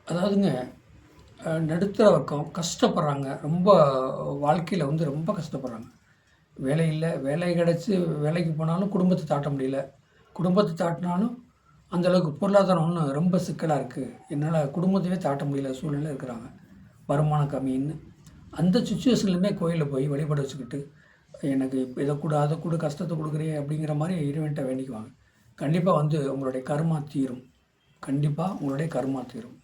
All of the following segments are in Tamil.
அதாவதுங்க நடுத்தர வர்க்கம் கஷ்டப்படுறாங்க. ரொம்ப வாழ்க்கையில ரொம்ப கஷ்டப்படுறாங்க. வேலை இல்ல. வேலை கிடைச்சு வேலைக்கு போனாலும் குடும்பத்த தாட்ட முடியல. குடும்பத்த தாட்டினாலும் அந்த அளவுக்கு பொருளாதாரம் இன்னும் ரொம்ப சிக்கலா இருக்கு. என்னால குடும்பத்தையே தாட்ட முடியல சூழ்நிலையில இருக்கிறாங்க. வருமானம் கம்மின்னு. அந்த சிச்சுவேஷன்லயுமே கோயில்ல போய் வழிபாடு வச்சுக்கிட்டு, எனக்கு இப்ப இத குடு, அத குடு, கஷ்டத்த குடுக்குறியே அப்படிங்கிற மாரி இறைவன்ட்ட வேண்டிக்குவாங்க. கண்டிப்பா உங்களுடைய கர்மா தீரும். கண்டிப்பா உங்களுடைய கர்மா தீரும்.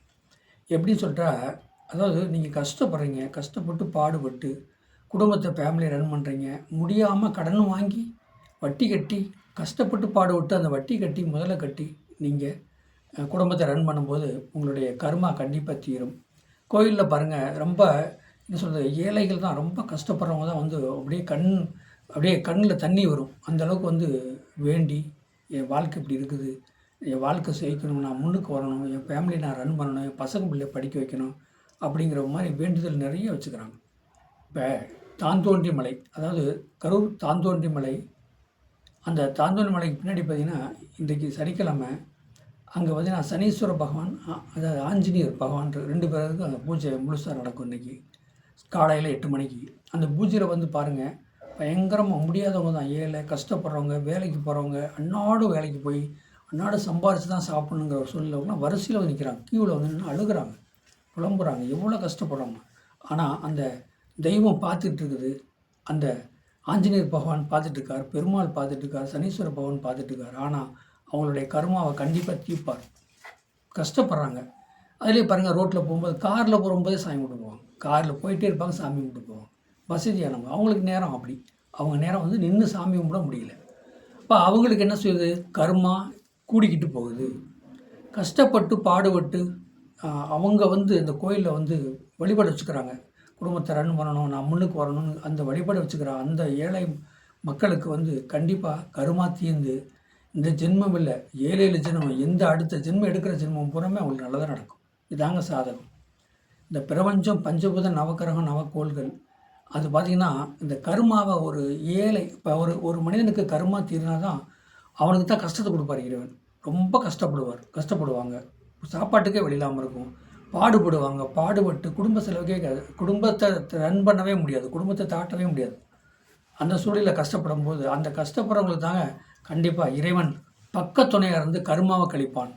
எப்படின்னு சொல்லிட்டா, அதாவது நீங்க கஷ்டப்படுறீங்க. கஷ்டப்பட்டு பாடுபட்டு, குடும்பத்த ஃபேமிலிய ரன் பண்றீங்க. முடியாம கடன் வாங்கி, வட்டி கட்டி, கஷ்டப்பட்டு பாடுபட்டு அந்த வட்டி கட்டி, முதல கட்டி, நீங்க குடும்பத்த ரன் பண்ணும்போது, உங்களுடைய கர்மா கண்டிப்பா தீரும். கோயில்ல பாருங்க, ரொம்ப என்ன சொல்றது, ஏழைகள் தான் ரொம்ப கஷ்டப்படுறவங்க தான் அப்படியே கண்ல தண்ணி வரும். அந்த அளவுக்கு வேண்டி, என் வாழ்க்கை இப்படி இருக்குது. என் வாழ்க்கை செழிக்கணும். நான் முன்னுக்கு வரணும். என் ஃபேமிலிய நான் ரன் பண்ணணும். என் பசங்க பிள்ளைய படிக்க வைக்கணும். அப்படிங்கிற மாரி வேண்டுதல் நெறைய வச்சுக்கிறாங்க. இப்ப தாந்தோன்றி மலை, அதாவது கரூர் தாந்தோன்றி மலை, அந்த தாந்தோன்றி மலைக்கு பின்னாடி பார்த்தீங்கன்னா, இன்றைக்கு சனிக்கிழமை அங்க பார்த்தீங்கன்னா, சனீஸ்வர பகவான், அதாவது ஆஞ்சநேயர் பகவான் 2 பேருக்கும் அந்த பூஜை முழுசா நடக்கும் இன்னைக்கு. காலையில 8 மணிக்கு. அந்த பூஜையில பாருங்க, பயங்கரமா முடியாதவங்க தான். ஏழை, கஷ்டப்படுறவங்க, வேலைக்கு போறவங்க, அன்னாடம் வேலைக்கு போய், அன்னாடம் சம்பாரிச்சு தான் சாப்பிடணுங்கிற ஒரு சூழ்நிலைலாம் வரிசையில நிக்கிறாங்க. கியூல நின்னு அழுகுறாங்க, புலம்புறாங்க. எவ்வளோ கஷ்டப்படுறாங்க. ஆனா, அந்த தெய்வம் பார்த்துட்டு இருக்குது. அந்த ஆஞ்சநேயர் பகவான் பார்த்துட்டு இருக்கார். பெருமாள் பார்த்துட்டு இருக்கார். சனீஸ்வர பகவான் பார்த்துட்டு இருக்கார். ஆனா, அவங்களுடைய கர்மாவ கண்டிப்பா தீர்ப்பார். கஷ்டப்படுறாங்க. அதிலேயே பாருங்க, ரோட்ல போகும்போது, கார்ல போகும்போதே சாமி கும்பிட்டு போவாங்க. கார்ல போயிட்டே இருப்பாங்க, சாமி கும்பிட்டு போவாங்க. வசதியானவங்க. அவங்களுக்கு நேரம் அப்படி. அவங்க நேரம் நின்னு சாமி கும்பிட முடியல. அப்ப அவங்களுக்கு என்ன செய்யுது? கர்மா கூடிக்கிட்டு போகுது. கஷ்டப்பட்டு, பாடுபட்டு அவங்க இந்த கோயில்ல வழிபாடு வச்சுக்கிறாங்க. குடும்பத்த ரன் பண்ணணும், நான் முன்னுக்கு வரணும்னு அந்த வழிபாடு வச்சுக்கிற அந்த ஏழை மக்களுக்கு கண்டிப்பா கர்மா தீர்ந்து, இந்த ஜென்மம் இல்ல, 7, 7 ஜென்மம், எந்த அடுத்த ஜென்மம் எடுக்கிற ஜென்மம் பூராமே அவங்களுக்கு நல்லதா நடக்கும். இதாங்க சாதகம். இந்த பிரபஞ்சம், பஞ்சபூத, நவக்கிரகம், நவக்கோள்கள், அது பார்த்தீங்கன்னா, இந்த கர்மாவ ஒரு ஏழை இப்ப ஒரு மனிதனுக்கு கர்மா தீர்னா தான் அவனுக்கு தான் கஷ்டத்த குடுப்பாரு இறைவன். ரொம்ப கஷ்டப்படுவாங்க. சாப்பாட்டுக்கே வழி இல்லாம இருக்கும். பாடுபடுவாங்க. பாடுபட்டு குடும்ப செலவுக்கே குடும்பத்த ரன் பண்ணவே முடியாது. குடும்பத்த தாட்டவே முடியாது. அந்த சூழல்ல கஷ்டப்படும்போது, அந்த கஷ்டப்படுறவங்களுக்கு தாங்க கண்டிப்பா இறைவன் பக்க துணையா இருந்து கர்மாவ கழிப்பான்.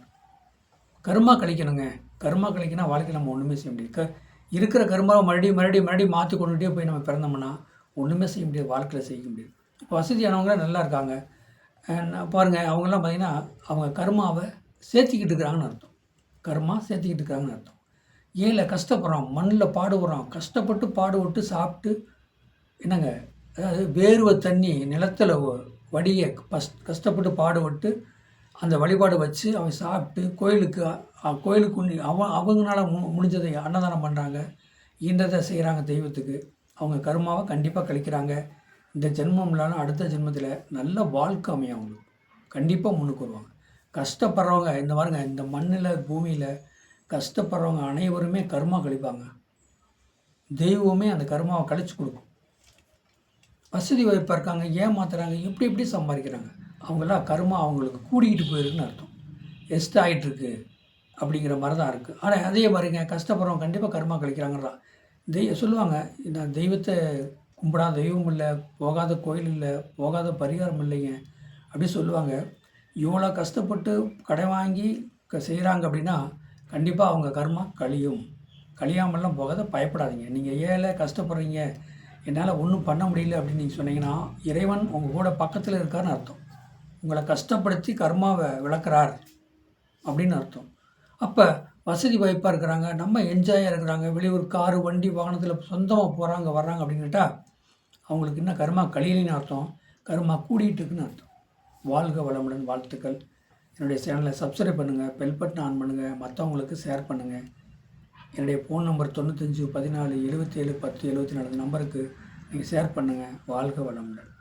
கர்மா கழிக்கணுங்க. கர்மா கழிக்கனா வாழ்க்கையில நம்ம ஒண்ணுமே செய்ய முடியாது. இருக்கிற கர்மாவ மறுபடியும் மாத்தி கொண்டுட்டே போய் நம்ம பிறந்தோம்னா, ஒண்ணுமே செய்ய முடியாது. வாழ்க்கையில செய்ய முடியாது. வசதியானவங்க நல்லா இருக்காங்க. பாருங்க, அவங்கலாம் பார்த்தீங்கன்னா, அவங்க கர்மாவ சேர்த்திக்கிட்டு இருக்கிறாங்கன்னு அர்த்தம். கர்மா சேர்த்திக்கிட்டு இருக்காங்கன்னு அர்த்தம். ஏழை கஷ்டப்படுறான், மண்ணுல பாடுபடுறான், கஷ்டப்பட்டு பாடுபட்டு சாப்பிட்டு என்னங்க, அதாவது வேர்வை தண்ணி நிலத்துல வடிய கஷ்டப்பட்டு பாடுபட்டு அந்த வழிபாடு வச்சு அவன் சாப்பிட்டு கோயிலுக்கு அவங்களால முடிஞ்சதை அன்னதானம் பண்ணுறாங்க. ஈன்றதை செய்கிறாங்க தெய்வத்துக்கு. அவங்க கர்மாவை கண்டிப்பாக கழிக்கிறாங்க. இந்த ஜென்மம் இல்லாமல் அடுத்த ஜென்மத்தில் நல்ல வாழ்க்கை அமையும் அவங்களுக்கு. கண்டிப்பாக முன்னுக்கு வருவாங்க. கஷ்டப்படுறவங்க இந்த பாருங்க, இந்த மண்ணில் பூமியில் கஷ்டப்படுறவங்க அனைவருமே கர்மா கழிப்பாங்க. தெய்வமே அந்த கர்மாவை கழிச்சு கொடுக்கும். வசதி வாய்ப்பாக இருக்காங்க, ஏமாத்துறாங்க, எப்படி சம்பாதிக்கிறாங்க. அவங்களாம் கர்மா அவங்களுக்கு கூடிக்கிட்டு போயிருக்குன்னு அர்த்தம். எஸ்ட் ஆகிட்டுருக்கு அப்படிங்கிற மாதிரி தான் இருக்குது. ஆனால் அதே மாதிரிங்க, கஷ்டப்படுறவங்க கண்டிப்பாக கர்மா கழிக்கிறாங்கதான். சொல்லுவாங்க, நான் தெய்வத்தை கும்பிடாத தெய்வம் இல்லை, போகாத கோயில் இல்லை, போகாத பரிகாரம் இல்லைங்க அப்படி சொல்லுவாங்க. இவ்வளோ கஷ்டப்பட்டு கடன் வாங்கி செய்கிறாங்க அப்படின்னா, கண்டிப்பாக அவங்க கர்மா கழியும். கழியாமல்லாம் போகாத, பயப்படாதீங்க. நீங்கள் ஏழை கஷ்டப்படுறீங்க, என்னால் ஒன்றும் பண்ண முடியல அப்படின்னு நீங்கள் சொன்னீங்கன்னா, இறைவன் உங்கள் கூட பக்கத்தில் இருக்காருன்னு அர்த்தம். உங்களை கஷ்டப்படுத்தி கர்மாவை விளக்குறார் அப்படின்னு அர்த்தம். அப்போ வசதி வாய்ப்பாக இருக்கிறாங்க, நம்ம என்ஜாயாக இருக்கிறாங்க, வெளியூர் காரு வண்டி வாகனத்தில் சொந்தமாக போகிறாங்க வர்றாங்க அப்படின்னு கேட்டால், அவங்களுக்கு இன்னும் கர்மா கழியலின்னு அர்த்தம். கர்மா கூடிகிட்டு இருக்குன்னு அர்த்தம். வாழ்க வளமுடன். வாழ்த்துக்கள். என்னுடைய சேனலை சப்ஸ்கிரைப் பண்ணுங்கள், பெல் பட்டன் ஆன் பண்ணுங்கள், மற்றவங்களுக்கு ஷேர் பண்ணுங்கள். என்னுடைய ஃபோன் நம்பர் 95 14 77 10 74 நம்பருக்கு நீங்கள் ஷேர் பண்ணுங்கள். வாழ்க வளமுடன்.